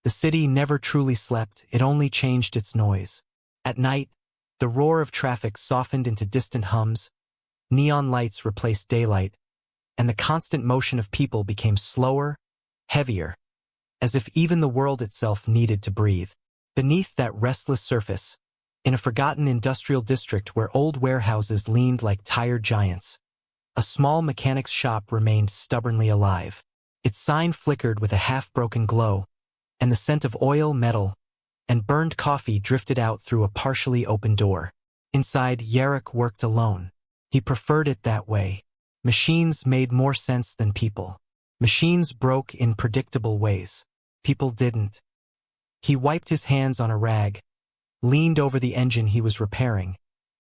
The city never truly slept, it only changed its noise. At night, the roar of traffic softened into distant hums, neon lights replaced daylight, and the constant motion of people became slower, heavier, as if even the world itself needed to breathe. Beneath that restless surface, in a forgotten industrial district where old warehouses leaned like tired giants, a small mechanic's shop remained stubbornly alive. Its sign flickered with a half-broken glow, and the scent of oil, metal, and burned coffee drifted out through a partially open door. Inside, Yarrick worked alone. He preferred it that way. Machines made more sense than people. Machines broke in predictable ways. People didn't. He wiped his hands on a rag, leaned over the engine he was repairing,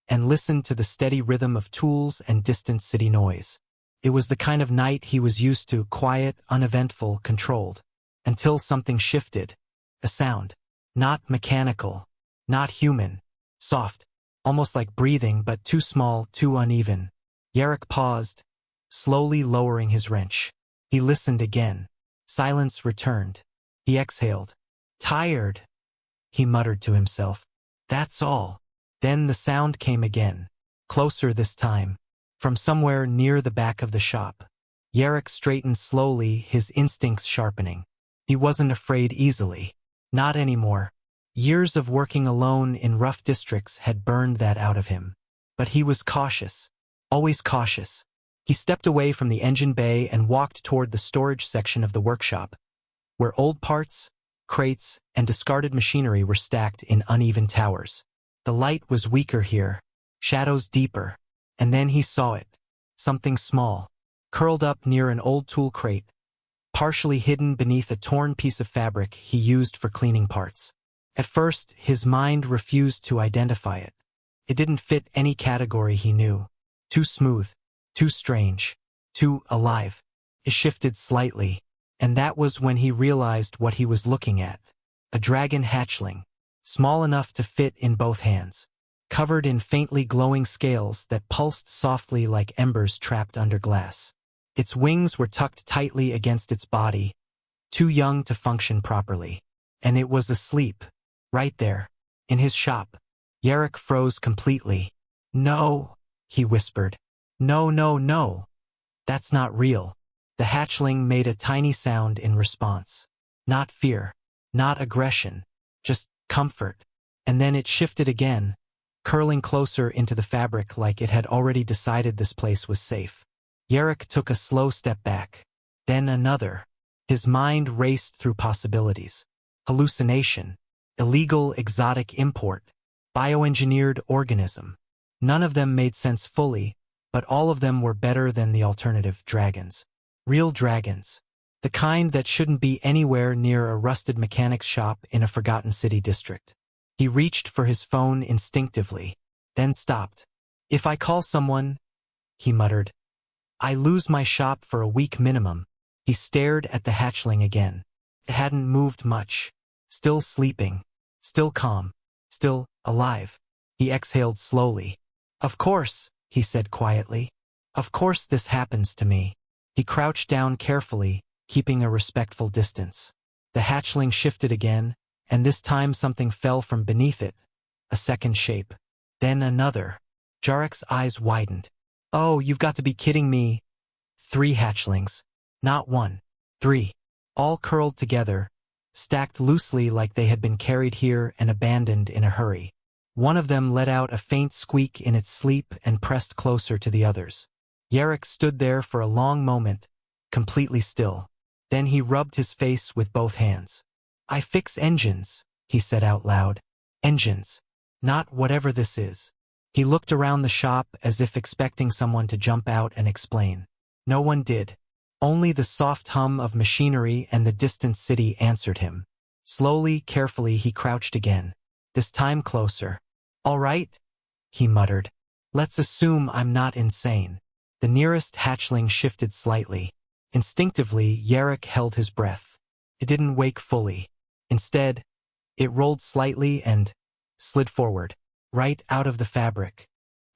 and listened to the steady rhythm of tools and distant city noise. It was the kind of night he was used to, quiet, uneventful, controlled, until something shifted. A sound. Not mechanical, not human, soft, almost like breathing, but too small, too uneven. Yarrick paused, slowly lowering his wrench. He listened again. Silence returned. He exhaled. Tired, he muttered to himself. That's all. Then the sound came again, closer this time, from somewhere near the back of the shop. Yarrick straightened slowly, his instincts sharpening. He wasn't afraid easily. Not anymore. Years of working alone in rough districts had burned that out of him. But he was cautious. Always cautious. He stepped away from the engine bay and walked toward the storage section of the workshop, where old parts, crates, and discarded machinery were stacked in uneven towers. The light was weaker here, shadows deeper, and then he saw it. Something small, curled up near an old tool crate, partially hidden beneath a torn piece of fabric he used for cleaning parts. At first, his mind refused to identify it. It didn't fit any category he knew. Too smooth, too strange, too alive. It shifted slightly, and that was when he realized what he was looking at. A dragon hatchling, small enough to fit in both hands, covered in faintly glowing scales that pulsed softly like embers trapped under glass. Its wings were tucked tightly against its body, too young to function properly. And it was asleep, right there, in his shop. Yarrick froze completely. No, he whispered. No, no, no. That's not real. The hatchling made a tiny sound in response. Not fear, not aggression, just comfort. And then it shifted again, curling closer into the fabric like it had already decided this place was safe. Yarrick took a slow step back. Then another. His mind raced through possibilities. Hallucination, illegal exotic import, bioengineered organism. None of them made sense fully, but all of them were better than the alternative: dragons. Real dragons. The kind that shouldn't be anywhere near a rusted mechanic's shop in a forgotten city district. He reached for his phone instinctively, then stopped. If I call someone, he muttered, I lose my shop for a week minimum. He stared at the hatchling again. It hadn't moved much. Still sleeping. Still calm. Still alive. He exhaled slowly. Of course, he said quietly. Of course this happens to me. He crouched down carefully, keeping a respectful distance. The hatchling shifted again, and this time something fell from beneath it. A second shape. Then another. Yarrick's eyes widened. Oh, you've got to be kidding me. 3 hatchlings. Not 1. 3. All curled together, stacked loosely like they had been carried here and abandoned in a hurry. One of them let out a faint squeak in its sleep and pressed closer to the others. Yarrick stood there for a long moment, completely still. Then he rubbed his face with both hands. I fix engines, he said out loud. Engines. Not whatever this is. He looked around the shop as if expecting someone to jump out and explain. No one did. Only the soft hum of machinery and the distant city answered him. Slowly, carefully, he crouched again. This time closer. All right, he muttered. Let's assume I'm not insane. The nearest hatchling shifted slightly. Instinctively, Yarrick held his breath. It didn't wake fully. Instead, it rolled slightly and slid forward, right out of the fabric,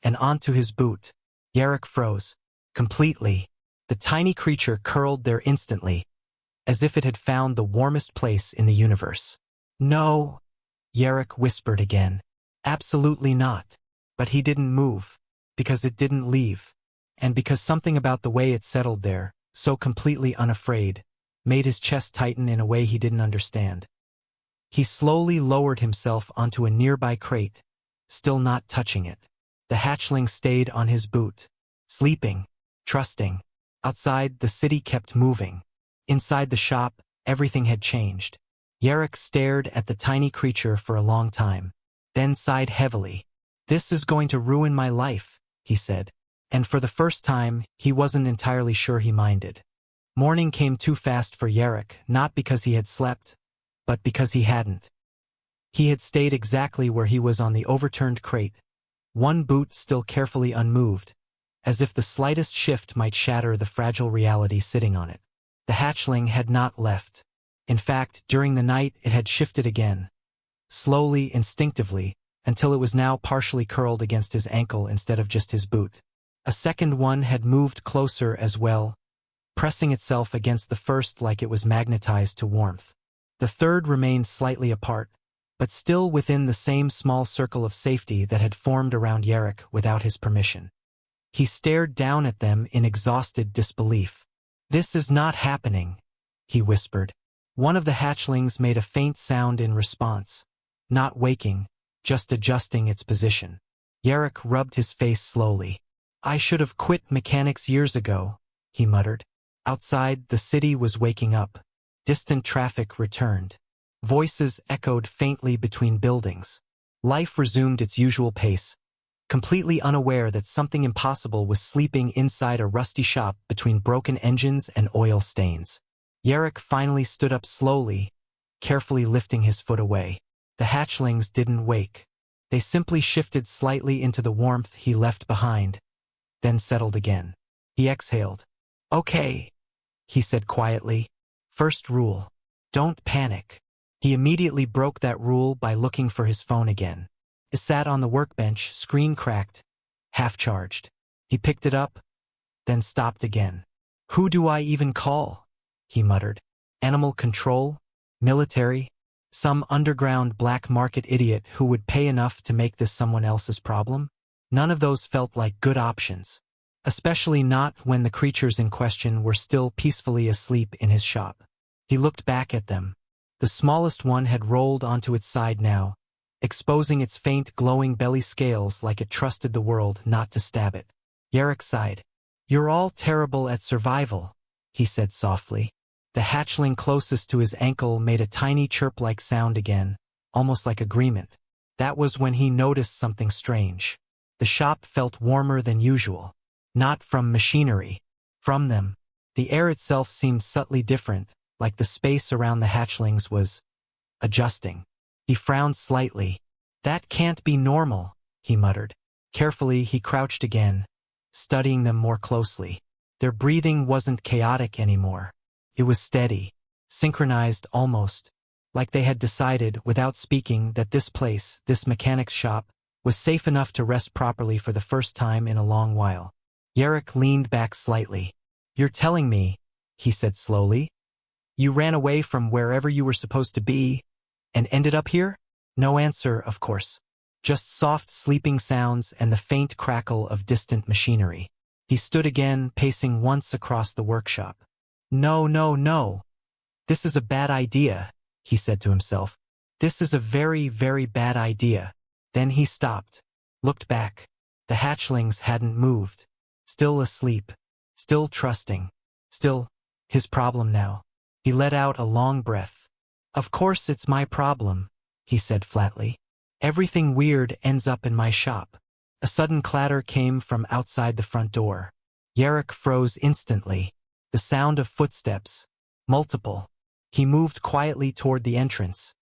and onto his boot. Yarrick froze. Completely. The tiny creature curled there instantly, as if it had found the warmest place in the universe. "No," Yarrick whispered again. "Absolutely not." But he didn't move, because it didn't leave, and because something about the way it settled there, so completely unafraid, made his chest tighten in a way he didn't understand. He slowly lowered himself onto a nearby crate, still not touching it. The hatchling stayed on his boot, sleeping, trusting. Outside, the city kept moving. Inside the shop, everything had changed. Yarrick stared at the tiny creature for a long time, then sighed heavily. "This is going to ruin my life," he said. And for the first time, he wasn't entirely sure he minded. Morning came too fast for Yarrick, not because he had slept, but because he hadn't. He had stayed exactly where he was on the overturned crate, one boot still carefully unmoved, as if the slightest shift might shatter the fragile reality sitting on it. The hatchling had not left. In fact, during the night it had shifted again, slowly, instinctively, until it was now partially curled against his ankle instead of just his boot. A second one had moved closer as well, pressing itself against the first like it was magnetized to warmth. The third remained slightly apart, but still within the same small circle of safety that had formed around Yarrick without his permission. He stared down at them in exhausted disbelief. "This is not happening," he whispered. One of the hatchlings made a faint sound in response, not waking, just adjusting its position. Yarrick rubbed his face slowly. "I should have quit mechanics years ago," he muttered. Outside, the city was waking up. Distant traffic returned. Voices echoed faintly between buildings. Life resumed its usual pace, completely unaware that something impossible was sleeping inside a rusty shop between broken engines and oil stains. Yarrick finally stood up slowly, carefully lifting his foot away. The hatchlings didn't wake. They simply shifted slightly into the warmth he left behind, then settled again. He exhaled. "Okay," he said quietly. "First rule. Don't panic." He immediately broke that rule by looking for his phone again. It sat on the workbench, screen cracked, half-charged. He picked it up, then stopped again. "Who do I even call?" he muttered. "Animal control? Military? Some underground black market idiot who would pay enough to make this someone else's problem?" None of those felt like good options, especially not when the creatures in question were still peacefully asleep in his shop. He looked back at them. The smallest one had rolled onto its side now, exposing its faint glowing belly scales like it trusted the world not to stab it. Yarrick sighed. "You're all terrible at survival," he said softly. The hatchling closest to his ankle made a tiny chirp-like sound again, almost like agreement. That was when he noticed something strange. The shop felt warmer than usual. Not from machinery. From them. The air itself seemed subtly different, like the space around the hatchlings was adjusting. He frowned slightly. "That can't be normal," he muttered. Carefully, he crouched again, studying them more closely. Their breathing wasn't chaotic anymore. It was steady, synchronized almost, like they had decided, without speaking, that this place, this mechanic's shop, was safe enough to rest properly for the first time in a long while. Yarrick leaned back slightly. "You're telling me," he said slowly, "you ran away from wherever you were supposed to be and ended up here?" No answer, of course. Just soft sleeping sounds and the faint crackle of distant machinery. He stood again, pacing once across the workshop. "No, no, no. This is a bad idea," he said to himself. "This is a very, very bad idea." Then he stopped, looked back. The hatchlings hadn't moved. Still asleep. Still trusting. Still his problem now. He let out a long breath. "Of course it's my problem," he said flatly. "Everything weird ends up in my shop." A sudden clatter came from outside the front door. Yarrick froze instantly. The sound of footsteps. Multiple. He moved quietly toward the entrance,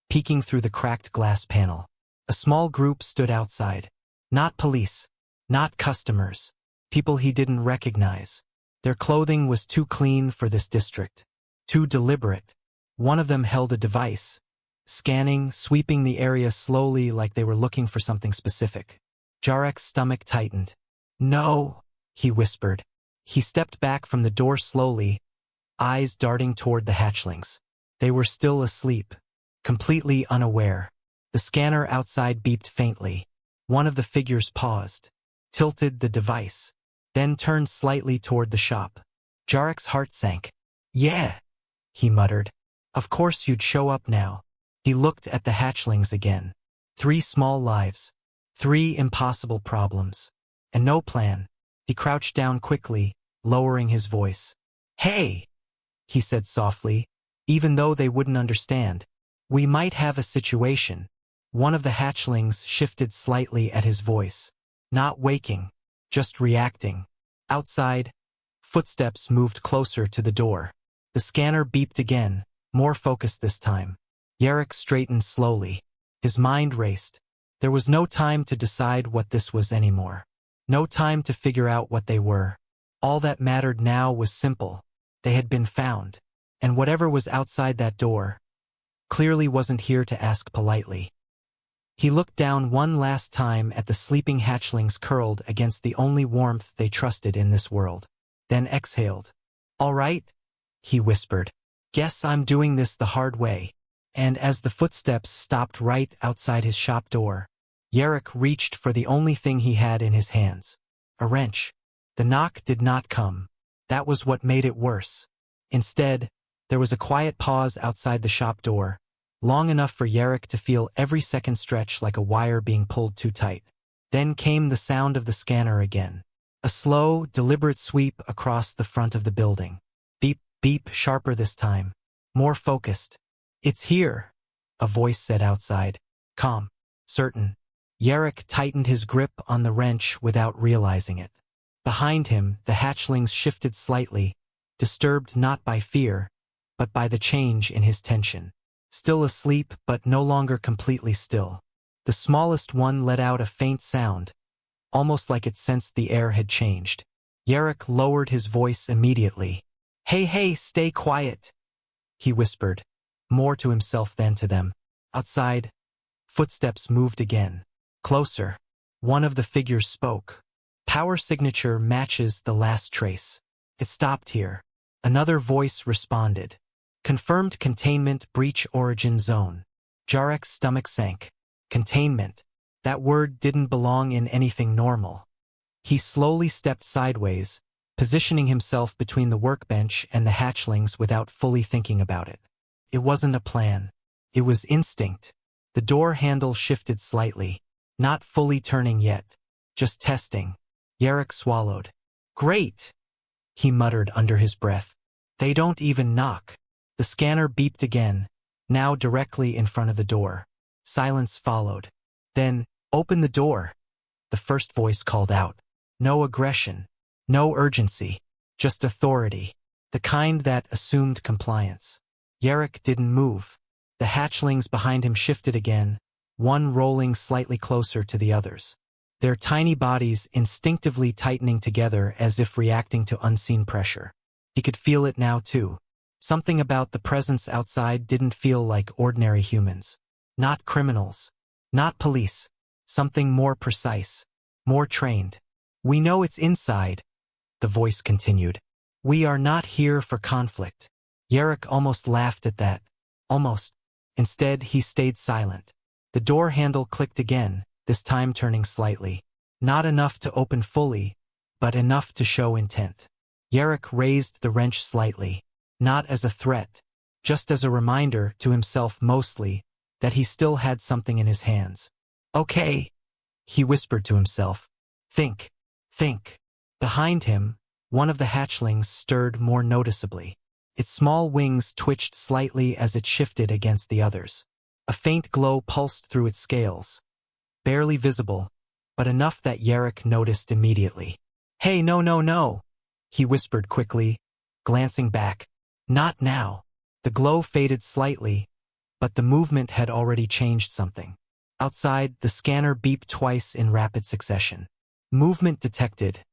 peeking through the cracked glass panel. A small group stood outside. Not police. Not customers. People he didn't recognize. Their clothing was too clean for this district. Too deliberate. One of them held a device, scanning, sweeping the area slowly like they were looking for something specific. Yarrick's stomach tightened. "No," he whispered. He stepped back from the door slowly, eyes darting toward the hatchlings. They were still asleep, completely unaware. The scanner outside beeped faintly. One of the figures paused, tilted the device, then turned slightly toward the shop. Jarek's heart sank. "Yeah," he muttered. "Of course you'd show up now." He looked at the hatchlings again. 3 small lives. 3 impossible problems. And no plan. He crouched down quickly, lowering his voice. "Hey," he said softly, even though they wouldn't understand. "We might have a situation." One of the hatchlings shifted slightly at his voice. Not waking, just reacting. Outside, footsteps moved closer to the door. The scanner beeped again, more focused this time. Jarek straightened slowly. His mind raced. There was no time to decide what this was anymore. No time to figure out what they were. All that mattered now was simple. They had been found. And whatever was outside that door clearly wasn't here to ask politely. He looked down one last time at the sleeping hatchlings curled against the only warmth they trusted in this world. Then exhaled. "All right," he whispered. "Guess I'm doing this the hard way." And as the footsteps stopped right outside his shop door, Jarek reached for the only thing he had in his hands. A wrench. The knock did not come. That was what made it worse. Instead, there was a quiet pause outside the shop door, long enough for Jarek to feel every second stretch like a wire being pulled too tight. Then came the sound of the scanner again. A slow, deliberate sweep across the front of the building. Beep, beep, sharper this time. More focused. "It's here," a voice said outside. Calm. Certain. Jarek tightened his grip on the wrench without realizing it. Behind him, the hatchlings shifted slightly, disturbed not by fear, but by the change in his tension. Still asleep, but no longer completely still. The smallest one let out a faint sound, almost like it sensed the air had changed. Jarek lowered his voice immediately. Hey, stay quiet," he whispered, more to himself than to them. Outside, footsteps moved again. Closer. One of the figures spoke. "Power signature matches the last trace. It stopped here." Another voice responded. "Confirmed containment breach origin zone." Jarek's stomach sank. Containment. That word didn't belong in anything normal. He slowly stepped sideways, positioning himself between the workbench and the hatchlings without fully thinking about it. It wasn't a plan. It was instinct. The door handle shifted slightly, not fully turning yet, just testing. Jarek swallowed. "Great," he muttered under his breath. "They don't even knock." The scanner beeped again, now directly in front of the door. Silence followed. Then, "Open the door," the first voice called out. No aggression, no urgency, just authority, the kind that assumed compliance. Jarek didn't move. The hatchlings behind him shifted again, one rolling slightly closer to the others. Their tiny bodies instinctively tightening together as if reacting to unseen pressure. He could feel it now too. Something about the presence outside didn't feel like ordinary humans. Not criminals. Not police. Something more precise. More trained. "We know it's inside," the voice continued. "We are not here for conflict." Jarek almost laughed at that. Almost. Instead, he stayed silent. The door handle clicked again, this time turning slightly. Not enough to open fully, but enough to show intent. Jarek raised the wrench slightly. Not as a threat, just as a reminder, to himself mostly, that he still had something in his hands. "Okay," he whispered to himself. Think. Behind him, one of the hatchlings stirred more noticeably. Its small wings twitched slightly as it shifted against the others. A faint glow pulsed through its scales. Barely visible, but enough that Jarek noticed immediately. "Hey, no," he whispered quickly, glancing back. Not now. The glow faded slightly, but the movement had already changed something. Outside, the scanner beeped twice in rapid succession. "Movement detected,"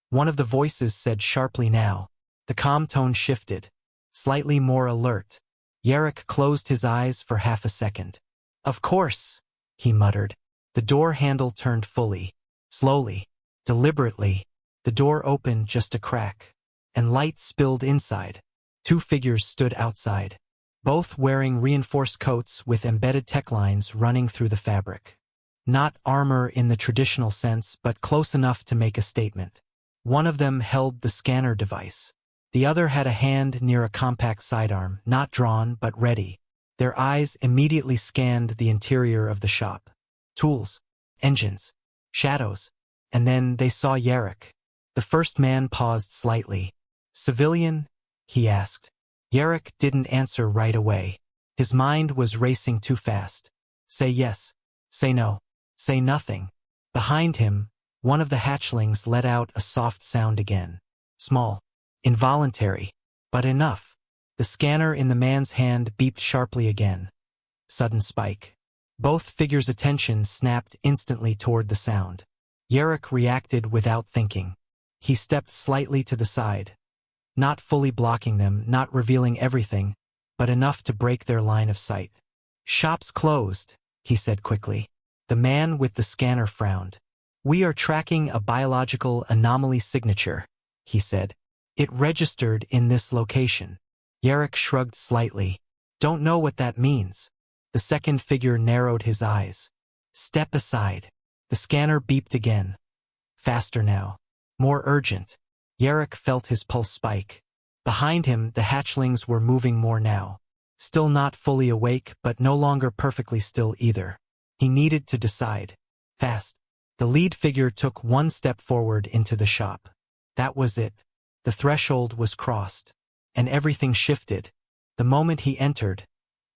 one of the voices said sharply now. The calm tone shifted, slightly more alert. Jarek closed his eyes for half a second. "Of course," he muttered. The door handle turned fully. Slowly, deliberately, the door opened just a crack, and light spilled inside. Two figures stood outside, both wearing reinforced coats with embedded tech lines running through the fabric. Not armor in the traditional sense, but close enough to make a statement. One of them held the scanner device. The other had a hand near a compact sidearm, not drawn but ready. Their eyes immediately scanned the interior of the shop. Tools, engines, shadows, and then they saw Yarrick. The first man paused slightly. "Civilian?" he asked. Yarrick didn't answer right away. His mind was racing too fast. Say yes. Say no. Say nothing. Behind him, one of the hatchlings let out a soft sound again. Small. Involuntary. But enough. The scanner in the man's hand beeped sharply again. Sudden spike. Both figures' attention snapped instantly toward the sound. Yarrick reacted without thinking. He stepped slightly to the side. Not fully blocking them, not revealing everything, but enough to break their line of sight. "Shop's closed," he said quickly. The man with the scanner frowned. "We are tracking a biological anomaly signature," he said. "It registered in this location." Yarrick shrugged slightly. "Don't know what that means." The second figure narrowed his eyes. "Step aside." The scanner beeped again. Faster now. More urgent. Yarrick felt his pulse spike. Behind him, the hatchlings were moving more now. Still not fully awake, but no longer perfectly still either. He needed to decide. Fast. The lead figure took one step forward into the shop. That was it. The threshold was crossed. And everything shifted. The moment he entered,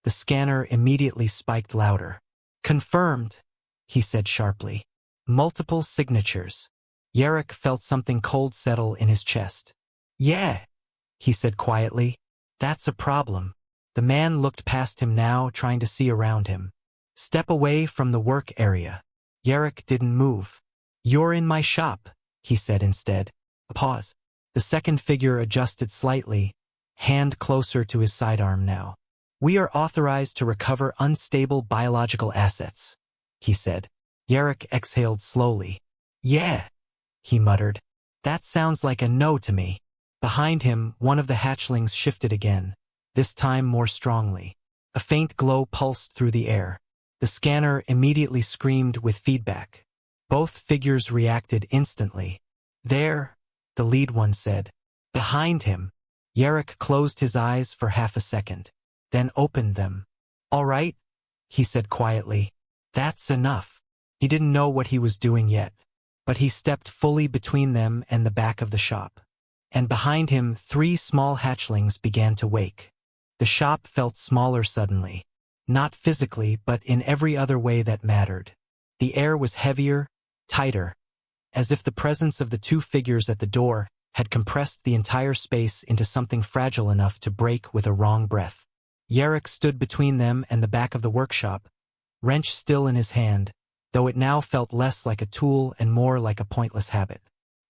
the scanner immediately spiked louder. "Confirmed," he said sharply. "Multiple signatures." Yarrick felt something cold settle in his chest. "Yeah," he said quietly. "That's a problem." The man looked past him now, trying to see around him. "Step away from the work area." Yarrick didn't move. "You're in my shop," he said instead. A pause. The second figure adjusted slightly, hand closer to his sidearm now. "We are authorized to recover unstable biological assets," he said. Yarrick exhaled slowly. "Yeah," he muttered. "That sounds like a no to me." Behind him, one of the hatchlings shifted again, this time more strongly. A faint glow pulsed through the air. The scanner immediately screamed with feedback. Both figures reacted instantly. "There," the lead one said. Behind him, Yarrick closed his eyes for half a second, then opened them. "All right," he said quietly. "That's enough." He didn't know what he was doing yet, but he stepped fully between them and the back of the shop. And behind him, 3 small hatchlings began to wake. The shop felt smaller suddenly. Not physically, but in every other way that mattered. The air was heavier, tighter, as if the presence of the 2 figures at the door had compressed the entire space into something fragile enough to break with a wrong breath. Yarrick stood between them and the back of the workshop, wrench still in his hand, though it now felt less like a tool and more like a pointless habit.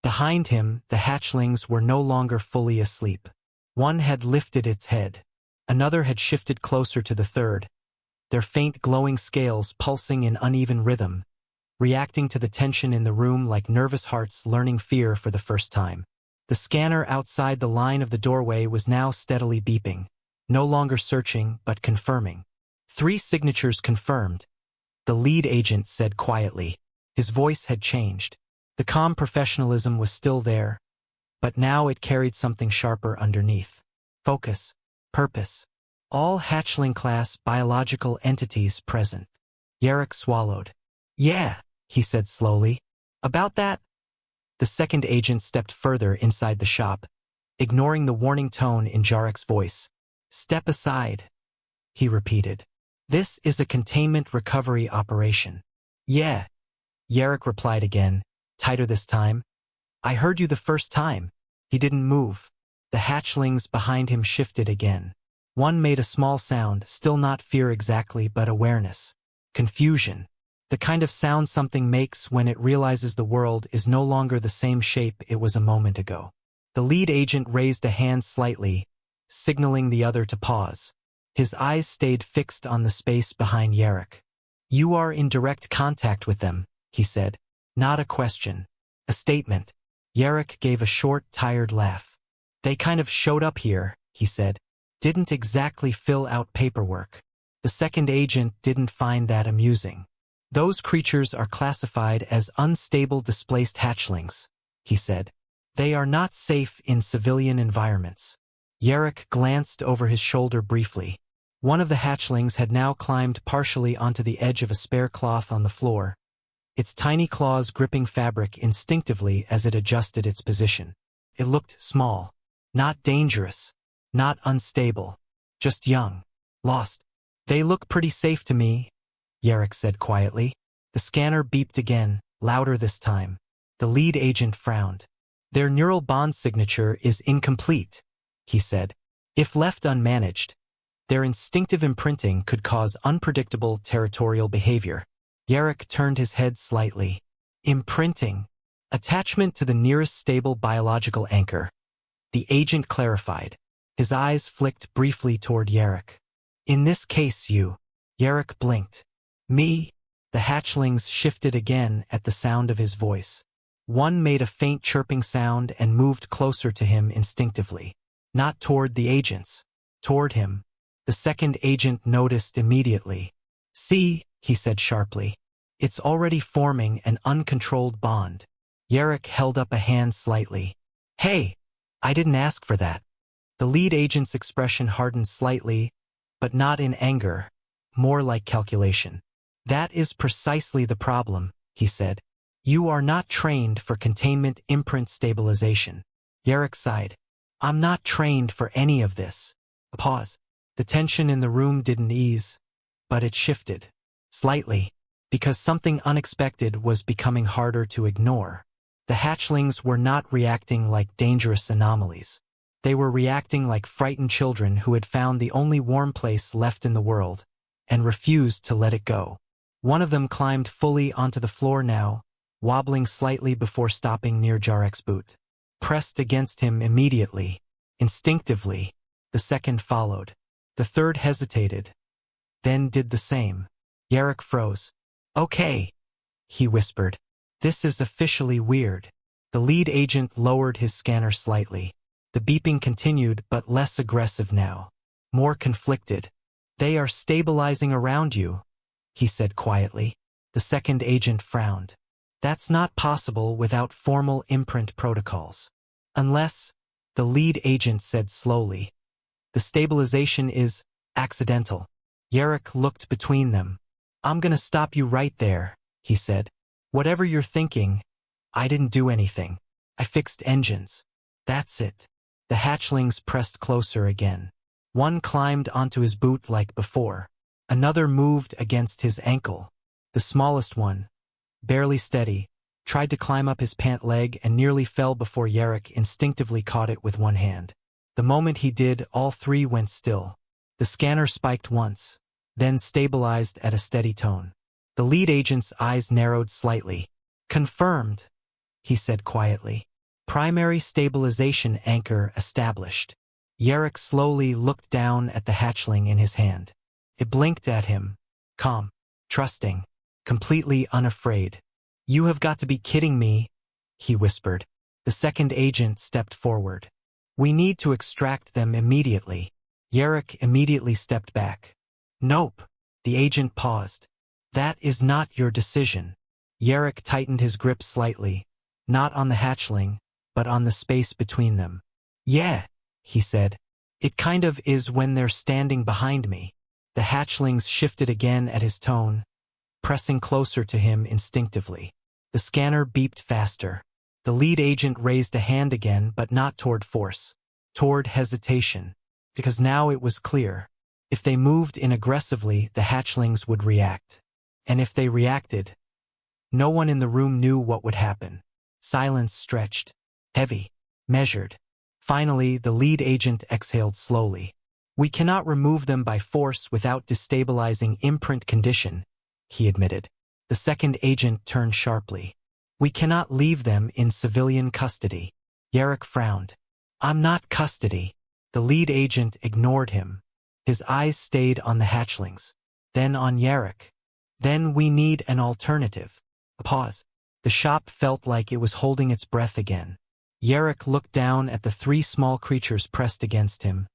Behind him, the hatchlings were no longer fully asleep. One had lifted its head. Another had shifted closer to the third, their faint glowing scales pulsing in uneven rhythm, reacting to the tension in the room like nervous hearts learning fear for the first time. The scanner outside the line of the doorway was now steadily beeping, no longer searching but confirming. 3 signatures confirmed, the lead agent said quietly. His voice had changed. The calm professionalism was still there, but now it carried something sharper underneath. Focus, purpose. All hatchling-class biological entities present. Yarrick swallowed. "Yeah," he said slowly. "About that?" The second agent stepped further inside the shop, ignoring the warning tone in Yarrick's voice. "Step aside," he repeated. "This is a containment recovery operation." "Yeah," Yarrick replied again, tighter this time. "I heard you the first time." He didn't move. The hatchlings behind him shifted again. One made a small sound, still not fear exactly, but awareness. Confusion. The kind of sound something makes when it realizes the world is no longer the same shape it was a moment ago. The lead agent raised a hand slightly, signaling the other to pause. His eyes stayed fixed on the space behind Yarrick. "You are in direct contact with them," he said. "Not a question. A statement." Yarrick gave a short, tired laugh. "They kind of showed up here," he said, didn't exactly fill out paperwork. The second agent didn't find that amusing. Those creatures are classified as unstable displaced hatchlings, he said. They are not safe in civilian environments. Yarrick glanced over his shoulder briefly. One of the hatchlings had now climbed partially onto the edge of a spare cloth on the floor, its tiny claws gripping fabric instinctively as it adjusted its position. It looked small, not dangerous, not unstable, just young, lost. They look pretty safe to me, Yarrick said quietly. The scanner beeped again, louder this time. The lead agent frowned. Their neural bond signature is incomplete, he said. If left unmanaged, their instinctive imprinting could cause unpredictable territorial behavior. Yarrick turned his head slightly. Imprinting. Attachment to the nearest stable biological anchor. The agent clarified. His eyes flicked briefly toward Yarrick. In this case Yarrick blinked. Me? The hatchlings shifted again at the sound of his voice. One made a faint chirping sound and moved closer to him instinctively. Not toward the agents. Toward him. The second agent noticed immediately. See, he said sharply. It's already forming an uncontrolled bond. Yarrick held up a hand slightly. Hey, I didn't ask for that. The lead agent's expression hardened slightly, but not in anger, more like calculation. That is precisely the problem, he said. You are not trained for containment imprint stabilization. Yarrick sighed. I'm not trained for any of this. A pause. The tension in the room didn't ease, but it shifted. Slightly, because something unexpected was becoming harder to ignore. The hatchlings were not reacting like dangerous anomalies. They were reacting like frightened children who had found the only warm place left in the world, and refused to let it go. One of them climbed fully onto the floor now, wobbling slightly before stopping near Yarrick's boot. Pressed against him immediately, instinctively, the second followed. The third hesitated, then did the same. Yarrick froze. Okay, he whispered. This is officially weird. The lead agent lowered his scanner slightly. The beeping continued, but less aggressive now. More conflicted. They are stabilizing around you, he said quietly. The second agent frowned. That's not possible without formal imprint protocols. Unless, the lead agent said slowly. The stabilization is accidental. Yarrick looked between them. I'm gonna stop you right there, he said. Whatever you're thinking, I didn't do anything. I fixed engines. That's it. The hatchlings pressed closer again. One climbed onto his boot like before. Another moved against his ankle. The smallest one, barely steady, tried to climb up his pant leg and nearly fell before Yarrick instinctively caught it with one hand. The moment he did, all three went still. The scanner spiked once, then stabilized at a steady tone. The lead agent's eyes narrowed slightly. Confirmed, he said quietly. Primary stabilization anchor established. Yarrick slowly looked down at the hatchling in his hand. It blinked at him, calm, trusting, completely unafraid. You have got to be kidding me, he whispered. The second agent stepped forward. We need to extract them immediately. Yarrick immediately stepped back. Nope. The agent paused. That is not your decision. Yarrick tightened his grip slightly, not on the hatchling, but on the space between them. Yeah, he said. It kind of is when they're standing behind me. The hatchlings shifted again at his tone, pressing closer to him instinctively. The scanner beeped faster. The lead agent raised a hand again, but not toward force, toward hesitation, because now it was clear. If they moved in aggressively, the hatchlings would react. And if they reacted, no one in the room knew what would happen. Silence stretched, heavy, measured. Finally, the lead agent exhaled slowly. We cannot remove them by force without destabilizing imprint condition, he admitted. The second agent turned sharply. We cannot leave them in civilian custody. Yarrick frowned. I'm not custody. The lead agent ignored him. His eyes stayed on the hatchlings, then on Yarrick. Then we need an alternative. A pause. The shop felt like it was holding its breath again. Yarrick looked down at the three small creatures pressed against him,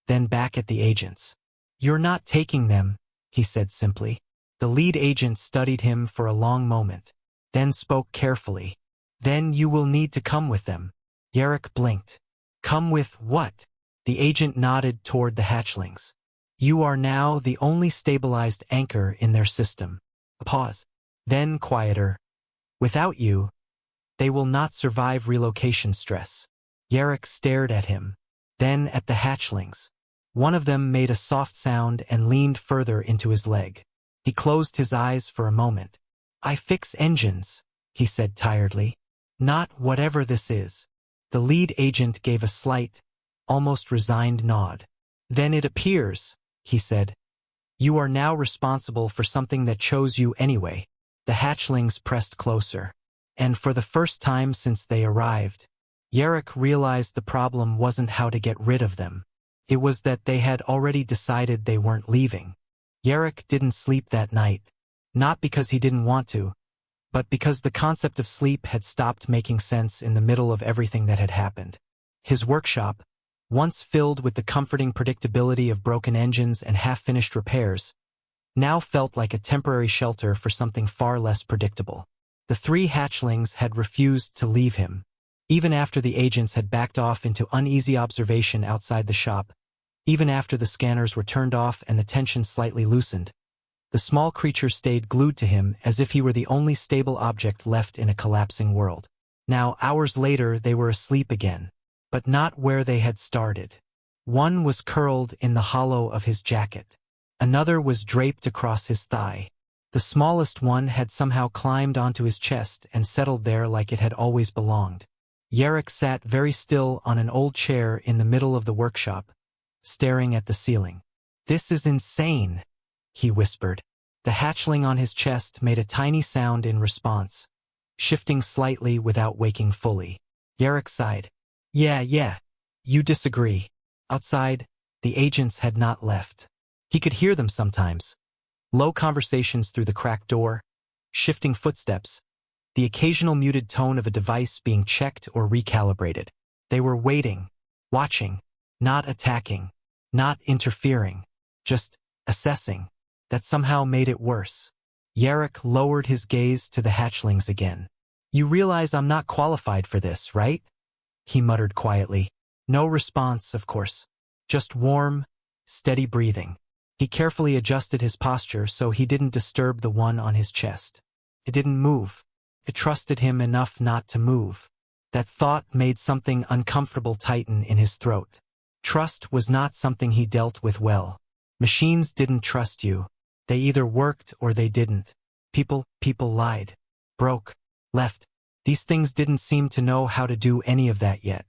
then back at the agents. "You're not taking them," he said simply. The lead agent studied him for a long moment, then spoke carefully. "Then you will need to come with them." Yarrick blinked. "Come with what?" The agent nodded toward the hatchlings. "You are now the only stabilized anchor in their system." A pause. Then quieter. "Without you, they will not survive relocation stress." Yarrick stared at him, then at the hatchlings. One of them made a soft sound and leaned further into his leg. He closed his eyes for a moment. "I fix engines," he said tiredly. "Not whatever this is." The lead agent gave a slight, almost resigned nod. "Then it appears," he said, "you are now responsible for something that chose you anyway." The hatchlings pressed closer. And for the first time since they arrived, Yarrick realized the problem wasn't how to get rid of them. It was that they had already decided they weren't leaving. Yarrick didn't sleep that night, not because he didn't want to, but because the concept of sleep had stopped making sense in the middle of everything that had happened. His workshop, once filled with the comforting predictability of broken engines and half-finished repairs, now felt like a temporary shelter for something far less predictable. The three hatchlings had refused to leave him, even after the agents had backed off into uneasy observation outside the shop, even after the scanners were turned off and the tension slightly loosened. The small creature stayed glued to him as if he were the only stable object left in a collapsing world. Now, hours later, they were asleep again, but not where they had started. One was curled in the hollow of his jacket. Another was draped across his thigh. The smallest one had somehow climbed onto his chest and settled there like it had always belonged. Yarrick sat very still on an old chair in the middle of the workshop, staring at the ceiling. "This is insane," he whispered. The hatchling on his chest made a tiny sound in response, shifting slightly without waking fully. Yarrick sighed. Yeah, you disagree." Outside, the agents had not left. He could hear them sometimes. Low conversations through the cracked door, shifting footsteps, the occasional muted tone of a device being checked or recalibrated. They were waiting, watching, not attacking, not interfering, just assessing. That somehow made it worse. Yarrick lowered his gaze to the hatchlings again. "You realize I'm not qualified for this, right?" he muttered quietly. No response, of course. Just warm, steady breathing. He carefully adjusted his posture so he didn't disturb the one on his chest. It didn't move. It trusted him enough not to move. That thought made something uncomfortable tighten in his throat. Trust was not something he dealt with well. Machines didn't trust you. They either worked or they didn't. People lied, broke, left. These things didn't seem to know how to do any of that yet.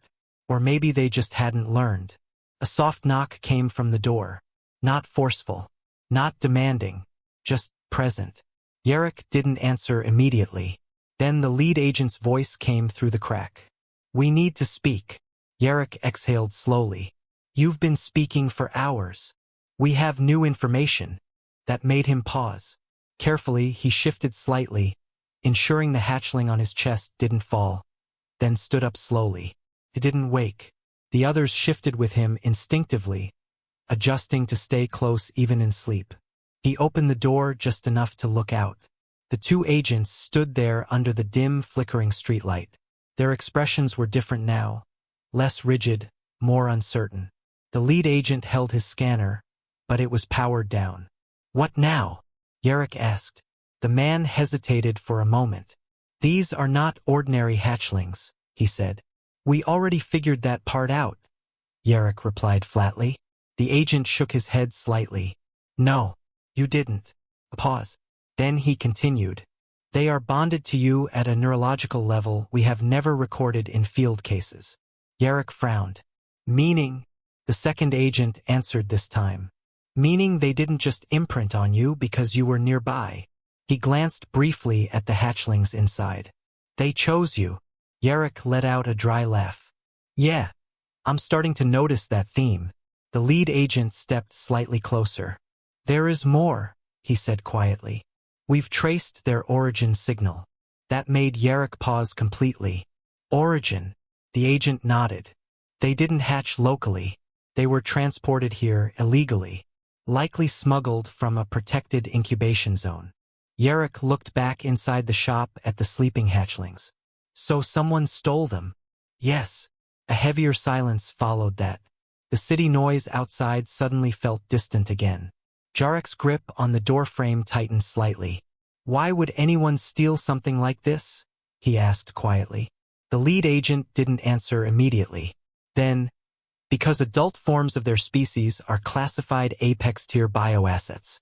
Or maybe they just hadn't learned. A soft knock came from the door. Not forceful, not demanding, just present. Yarrick didn't answer immediately. Then the lead agent's voice came through the crack. "We need to speak." Yarrick exhaled slowly. "You've been speaking for hours. We have new information." That made him pause. Carefully, he shifted slightly, ensuring the hatchling on his chest didn't fall, then stood up slowly. It didn't wake. The others shifted with him instinctively, adjusting to stay close even in sleep. He opened the door just enough to look out. The two agents stood there under the dim, flickering streetlight. Their expressions were different now, less rigid, more uncertain. The lead agent held his scanner, but it was powered down. "What now?" Yarrick asked. The man hesitated for a moment. "These are not ordinary hatchlings," he said. "We already figured that part out," Yarrick replied flatly. The agent shook his head slightly. "No, you didn't." A pause. Then he continued. "They are bonded to you at a neurological level we have never recorded in field cases." Yarrick frowned. "Meaning?" The second agent answered this time. "Meaning they didn't just imprint on you because you were nearby." He glanced briefly at the hatchlings inside. "They chose you." Yarrick let out a dry laugh. "Yeah, I'm starting to notice that theme." The lead agent stepped slightly closer. "There is more," he said quietly. "We've traced their origin signal." That made Yarrick pause completely. "Origin?" The agent nodded. "They didn't hatch locally. They were transported here illegally, likely smuggled from a protected incubation zone. Yarrick looked back inside the shop at the sleeping hatchlings. So someone stole them? Yes. A heavier silence followed that. The city noise outside suddenly felt distant again. Yarrick's grip on the doorframe tightened slightly. Why would anyone steal something like this? He asked quietly. The lead agent didn't answer immediately. Then, because adult forms of their species are classified apex-tier bioassets.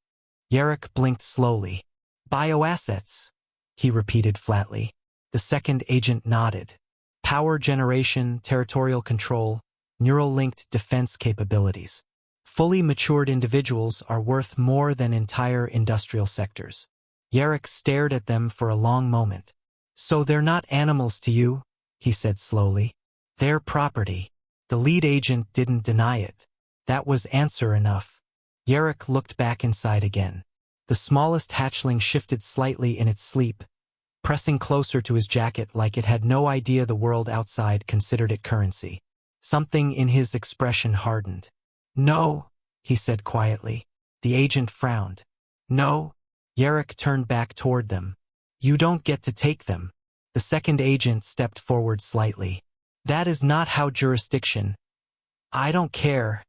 Yarrick blinked slowly. Bioassets, he repeated flatly. The second agent nodded. Power generation, territorial control, neural-linked defense capabilities. Fully matured individuals are worth more than entire industrial sectors. Yarrick stared at them for a long moment. So they're not animals to you, he said slowly. They're property. The lead agent didn't deny it. That was answer enough. Yarrick looked back inside again. The smallest hatchling shifted slightly in its sleep, pressing closer to his jacket like it had no idea the world outside considered it currency. Something in his expression hardened. No, he said quietly. The agent frowned. No. Yarrick turned back toward them. You don't get to take them. The second agent stepped forward slightly. That is not how jurisdiction. I don't care,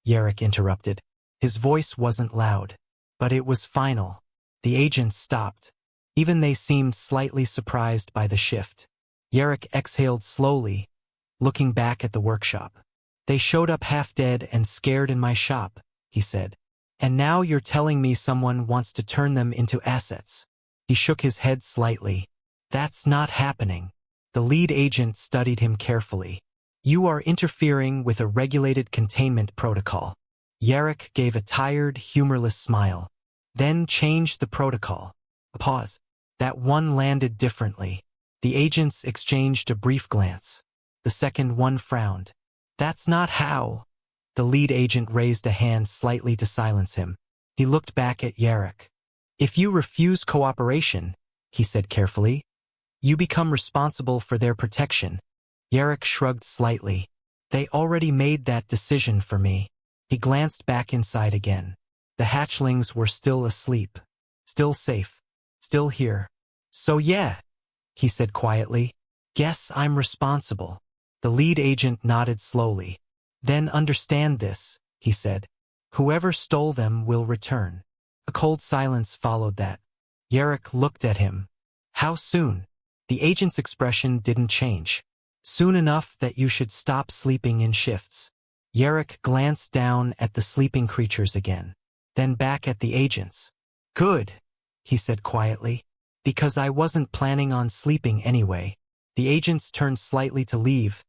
Yarrick interrupted. His voice wasn't loud, but it was final. The agents stopped. Even they seemed slightly surprised by the shift. Yarrick exhaled slowly, looking back at the workshop. They showed up half-dead and scared in my shop, he said. And now you're telling me someone wants to turn them into assets. He shook his head slightly. That's not happening. The lead agent studied him carefully. You are interfering with a regulated containment protocol. Yarrick gave a tired, humorless smile. Then changed the protocol. A pause. That one landed differently. The agents exchanged a brief glance. The second one frowned. That's not how. The lead agent raised a hand slightly to silence him. He looked back at Yarrick. If you refuse cooperation, he said carefully, you become responsible for their protection. Yarrick shrugged slightly. They already made that decision for me. He glanced back inside again. The hatchlings were still asleep. Still safe. Still here. So yeah, he said quietly. Guess I'm responsible. The lead agent nodded slowly. Then understand this, he said. Whoever stole them will return. A cold silence followed that. Yarrick looked at him. How soon? The agent's expression didn't change. Soon enough that you should stop sleeping in shifts. Yarrick glanced down at the sleeping creatures again, then back at the agents. Good, he said quietly, because I wasn't planning on sleeping anyway. The agents turned slightly to leave,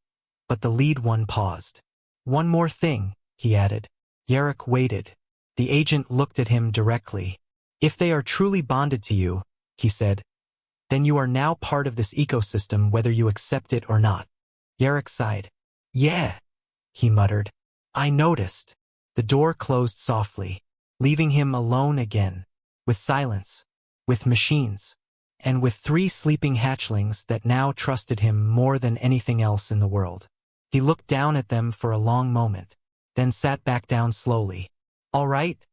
but the lead one paused. One more thing, he added. Yarrick waited. The agent looked at him directly. If they are truly bonded to you, he said, then you are now part of this ecosystem whether you accept it or not. Yarrick sighed. Yeah, he muttered. I noticed. The door closed softly, leaving him alone again, with silence, with machines, and with 3 sleeping hatchlings that now trusted him more than anything else in the world. He looked down at them for a long moment, then sat back down slowly. All right,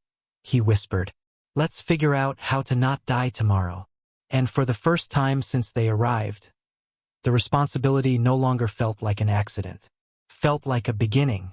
he whispered. Let's figure out how to not die tomorrow. And for the first time since they arrived, the responsibility no longer felt like an accident. Felt like a beginning.